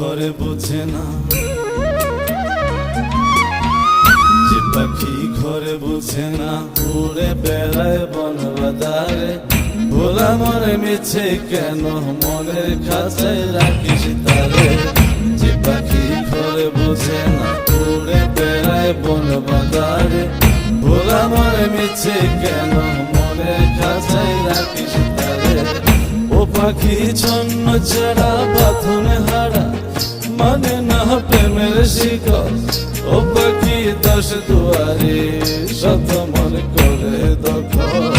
ঘরে বোঝে না, যে পাখি ঘরে বোঝে না, উড়ে বেড়ায় বন বাদারে। ভোলা মনে মিছে কেন মনের খাঁচায় রাখিস তারে। যে পাখি ঘরে বোঝে না, উড়ে বেড়ায় বন বাদারে। ভোলা মনে মিছে কেন মনের খাঁচায় রাখিস তারে। ও পাখি ছন্ন ছাড়া বাঁধনে হারা, মানে না প্রেমের শিকল। ও পাখি 10 দুয়ারে শত মন করে দখল।